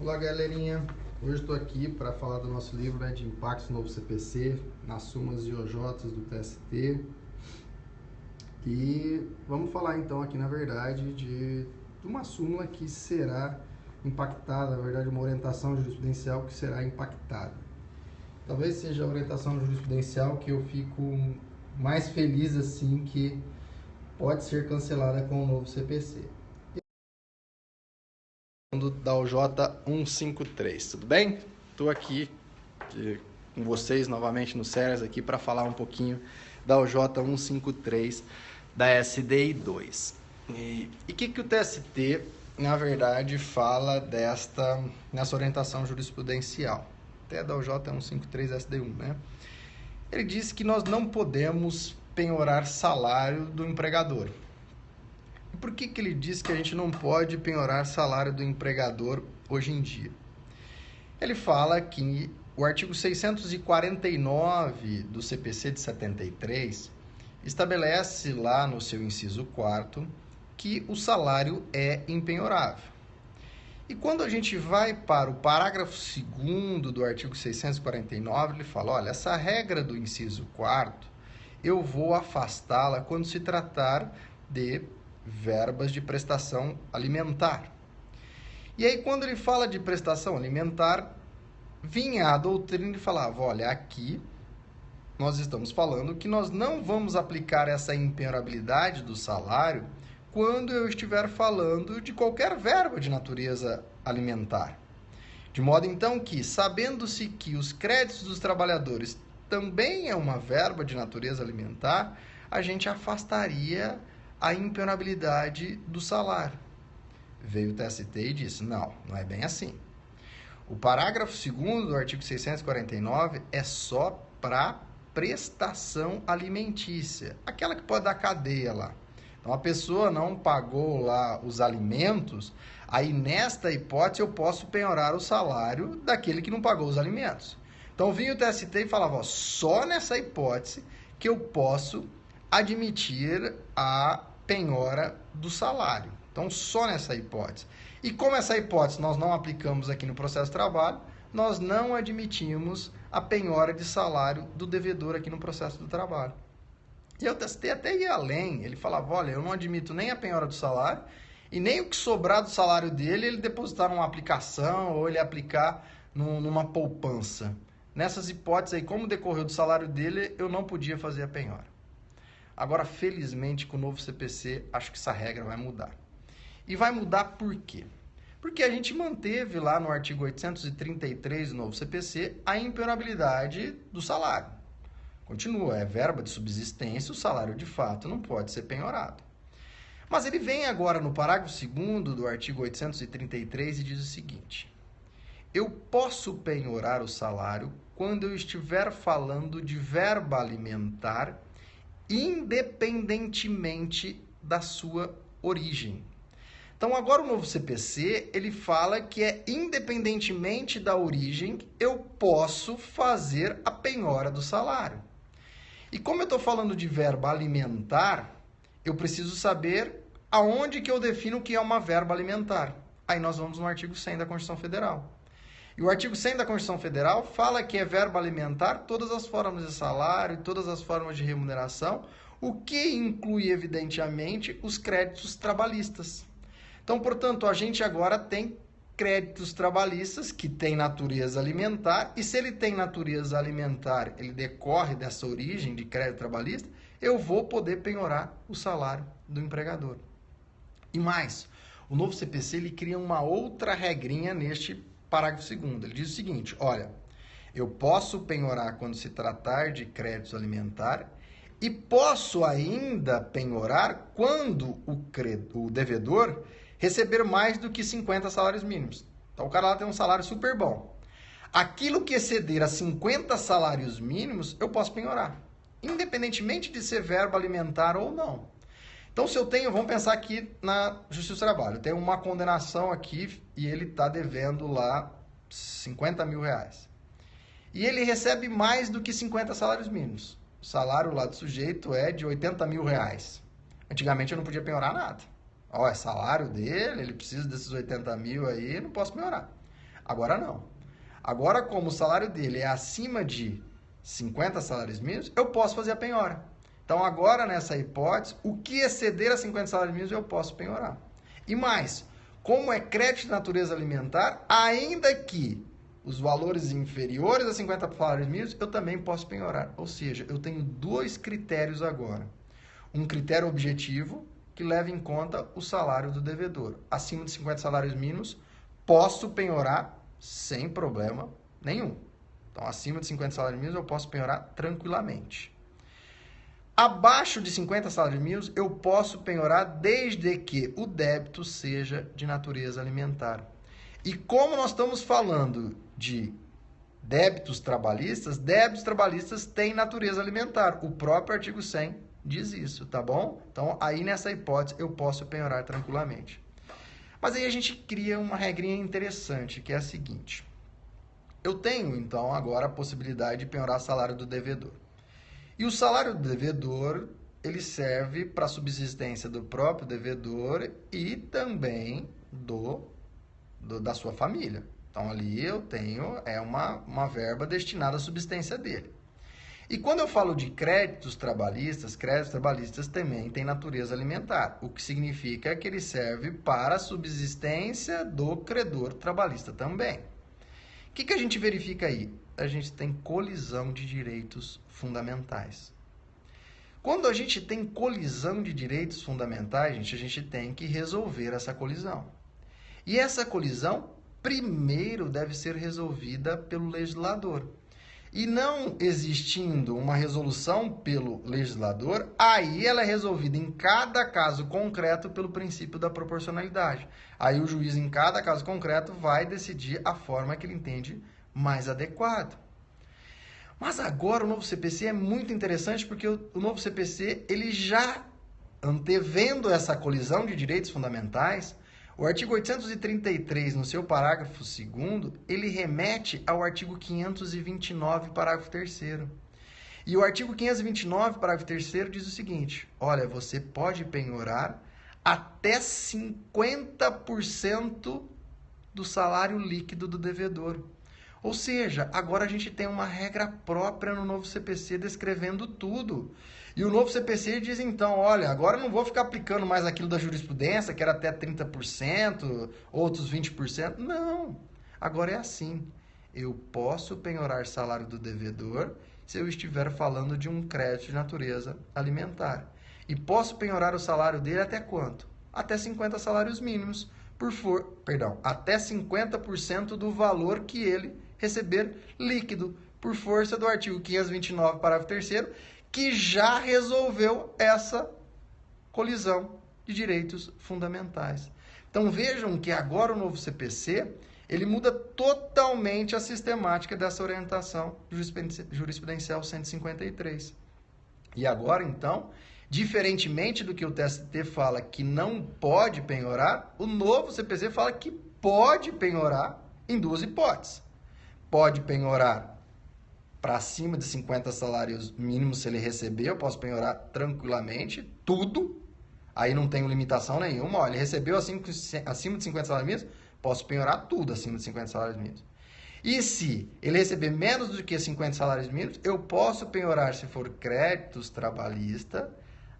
Olá, galerinha. Hoje estou aqui para falar do nosso livro, de impactos no novo CPC, nas súmulas e OJs do TST. E vamos falar então aqui, na verdade, de uma súmula que será impactada, na verdade, uma orientação jurisprudencial que será impactada. Talvez seja a orientação jurisprudencial que eu fico mais feliz assim, que pode ser cancelada com o novo CPC. Da OJ 153, tudo bem? Estou aqui com vocês novamente no SERAS aqui para falar um pouquinho da OJ 153 da SDI 2. E o que o TST, na verdade, fala nessa orientação jurisprudencial? Até da OJ 153 SDI 1, né? Ele diz que nós não podemos penhorar salário do empregador. Por que ele diz que a gente não pode penhorar salário do empregador hoje em dia? Ele fala que o artigo 649 do CPC de 73 estabelece lá no seu inciso 4º que o salário é impenhorável. E quando a gente vai para o parágrafo 2º do artigo 649, ele fala, olha, essa regra do inciso 4º, eu vou afastá-la quando se tratar de verbas de prestação alimentar. E aí, quando ele fala de prestação alimentar, vinha a doutrina e falava, olha, aqui nós estamos falando que nós não vamos aplicar essa impenhorabilidade do salário quando eu estiver falando de qualquer verba de natureza alimentar. De modo, então, que, sabendo-se que os créditos dos trabalhadores também é uma verba de natureza alimentar, a gente afastaria a impenhorabilidade do salário. Veio o TST e disse, não é bem assim. O parágrafo 2º do artigo 649 é só para prestação alimentícia, aquela que pode dar cadeia lá. Então, a pessoa não pagou lá os alimentos, aí nesta hipótese eu posso penhorar o salário daquele que não pagou os alimentos. Então, vinha o TST e falava, ó, só nessa hipótese que eu posso admitir a penhora do salário. Então, só nessa hipótese. E como essa hipótese nós não aplicamos aqui no processo de trabalho, nós não admitimos a penhora de salário do devedor aqui no processo do trabalho. E o TST até ia além, ele falava, olha, eu não admito nem a penhora do salário e nem o que sobrar do salário dele, ele depositar numa aplicação ou ele aplicar numa poupança. Nessas hipóteses aí, como decorreu do salário dele, eu não podia fazer a penhora. Agora, felizmente, com o novo CPC, acho que essa regra vai mudar. E vai mudar por quê? Porque a gente manteve lá no artigo 833 do novo CPC a impenhorabilidade do salário. Continua, é verba de subsistência, o salário de fato não pode ser penhorado. Mas ele vem agora no parágrafo 2º do artigo 833 e diz o seguinte, eu posso penhorar o salário quando eu estiver falando de verba alimentar independentemente da sua origem. Então, agora o novo CPC, ele fala que é independentemente da origem, eu posso fazer a penhora do salário. E como eu estou falando de verba alimentar, eu preciso saber aonde que eu defino o que é uma verba alimentar. Aí nós vamos no artigo 100 da Constituição Federal. E o artigo 100 da Constituição Federal fala que é verba alimentar todas as formas de salário, todas as formas de remuneração, o que inclui, evidentemente, os créditos trabalhistas. Então, portanto, a gente agora tem créditos trabalhistas que têm natureza alimentar, e se ele tem natureza alimentar, ele decorre dessa origem de crédito trabalhista, eu vou poder penhorar o salário do empregador. E mais, o novo CPC ele cria uma outra regrinha neste parágrafo 2º. Ele diz o seguinte, olha, eu posso penhorar quando se tratar de créditos alimentar e posso ainda penhorar quando o devedor receber mais do que 50 salários mínimos. Então, o cara lá tem um salário super bom. Aquilo que exceder a 50 salários mínimos, eu posso penhorar, independentemente de ser verba alimentar ou não. Então, se eu tenho, vamos pensar aqui na Justiça do Trabalho, eu tenho uma condenação aqui e ele está devendo lá 50 mil reais. E ele recebe mais do que 50 salários mínimos. O salário lá do sujeito é de 80 mil reais. Antigamente eu não podia penhorar nada. Ó, é salário dele, ele precisa desses 80 mil aí, não posso penhorar. Agora não. Agora, como o salário dele é acima de 50 salários mínimos, eu posso fazer a penhora. Então, agora, nessa hipótese, o que exceder a 50 salários mínimos, eu posso penhorar. E mais, como é crédito de natureza alimentar, ainda que os valores inferiores a 50 salários mínimos, eu também posso penhorar. Ou seja, eu tenho dois critérios agora. Um critério objetivo, que leva em conta o salário do devedor. Acima de 50 salários mínimos, posso penhorar sem problema nenhum. Então, acima de 50 salários mínimos, eu posso penhorar tranquilamente. Abaixo de 50 salários mínimos, eu posso penhorar desde que o débito seja de natureza alimentar. E como nós estamos falando de débitos trabalhistas têm natureza alimentar. O próprio artigo 100 diz isso, tá bom? Então, aí nessa hipótese, eu posso penhorar tranquilamente. Mas aí a gente cria uma regrinha interessante, que é a seguinte. Eu tenho, então, agora a possibilidade de penhorar o salário do devedor. E o salário do devedor, ele serve para a subsistência do próprio devedor e também da sua família. Então, ali eu tenho uma verba destinada à subsistência dele. E quando eu falo de créditos trabalhistas também têm natureza alimentar, o que significa que ele serve para a subsistência do credor trabalhista também. O que a gente verifica aí? A gente tem colisão de direitos fundamentais. Quando a gente tem colisão de direitos fundamentais, a gente tem que resolver essa colisão. E essa colisão, primeiro, deve ser resolvida pelo legislador. E não existindo uma resolução pelo legislador, aí ela é resolvida em cada caso concreto pelo princípio da proporcionalidade. Aí o juiz, em cada caso concreto, vai decidir a forma que ele entende mais adequada. Mas agora o novo CPC é muito interessante porque o novo CPC, ele já antevendo essa colisão de direitos fundamentais, o artigo 833, no seu parágrafo 2º, ele remete ao artigo 529, parágrafo 3º. E o artigo 529, parágrafo 3º, diz o seguinte: olha, você pode penhorar até 50% do salário líquido do devedor. Ou seja, agora a gente tem uma regra própria no novo CPC descrevendo tudo. E o novo CPC diz então, olha, agora eu não vou ficar aplicando mais aquilo da jurisprudência, que era até 30%, outros 20%. Não, agora é assim. Eu posso penhorar salário do devedor se eu estiver falando de um crédito de natureza alimentar. E posso penhorar o salário dele até quanto? Até 50 salários mínimos, até 50% do valor que ele receber líquido, por força do artigo 529, parágrafo 3º, que já resolveu essa colisão de direitos fundamentais. Então vejam que agora o novo CPC, ele muda totalmente a sistemática dessa orientação jurisprudencial 153. E agora, então, diferentemente do que o TST fala que não pode penhorar, o novo CPC fala que pode penhorar em duas hipóteses. Pode penhorar para acima de 50 salários mínimos, se ele receber, eu posso penhorar tranquilamente, tudo. Aí não tenho limitação nenhuma. Ó, ele recebeu acima de 50 salários mínimos, posso penhorar tudo acima de 50 salários mínimos. E se ele receber menos do que 50 salários mínimos, eu posso penhorar, se for créditos trabalhistas,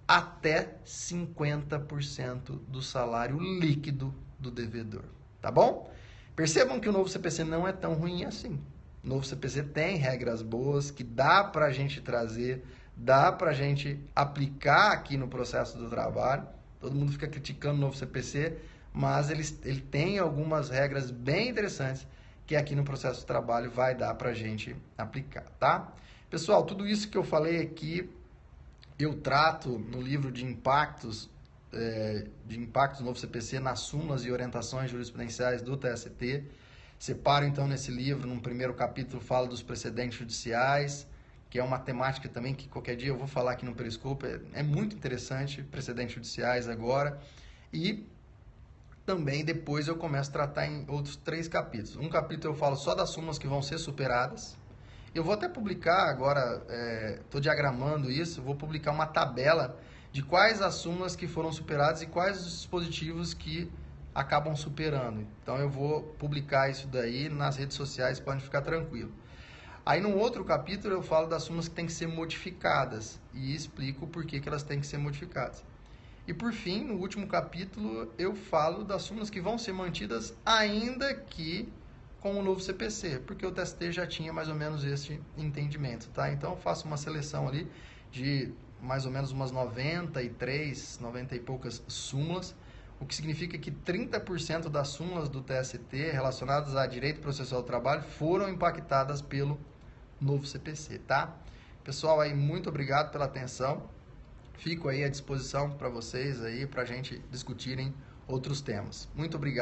até 50% do salário líquido do devedor. Tá bom? Percebam que o novo CPC não é tão ruim assim. O novo CPC tem regras boas que dá para a gente trazer, dá para a gente aplicar aqui no processo do trabalho. Todo mundo fica criticando o novo CPC, mas ele tem algumas regras bem interessantes que aqui no processo do trabalho vai dar para a gente aplicar, tá? Pessoal, tudo isso que eu falei aqui, eu trato no livro de impactos do novo CPC nas súmulas e orientações jurisprudenciais do TST. Separo, então, nesse livro, num primeiro capítulo, fala dos precedentes judiciais, que é uma temática também que qualquer dia eu vou falar aqui no Periscope. É muito interessante, precedentes judiciais agora. E também depois eu começo a tratar em outros 3 capítulos. Um capítulo eu falo só das súmulas que vão ser superadas. Eu vou até publicar agora, estou diagramando isso, vou publicar uma tabela de quais as súmulas que foram superadas e quais os dispositivos que acabam superando. Então eu vou publicar isso daí nas redes sociais, pode ficar tranquilo. Aí no outro capítulo eu falo das súmulas que têm que ser modificadas e explico por que elas têm que ser modificadas. E por fim, no último capítulo, eu falo das súmulas que vão ser mantidas ainda que com o novo CPC, porque o TST já tinha mais ou menos este entendimento, tá? Então eu faço uma seleção ali de mais ou menos umas 93, 90 e poucas súmulas, o que significa que 30% das súmulas do TST relacionadas a direito processual do trabalho foram impactadas pelo novo CPC, tá? Pessoal, aí muito obrigado pela atenção. Fico aí à disposição para vocês aí, para a gente discutirem outros temas. Muito obrigado.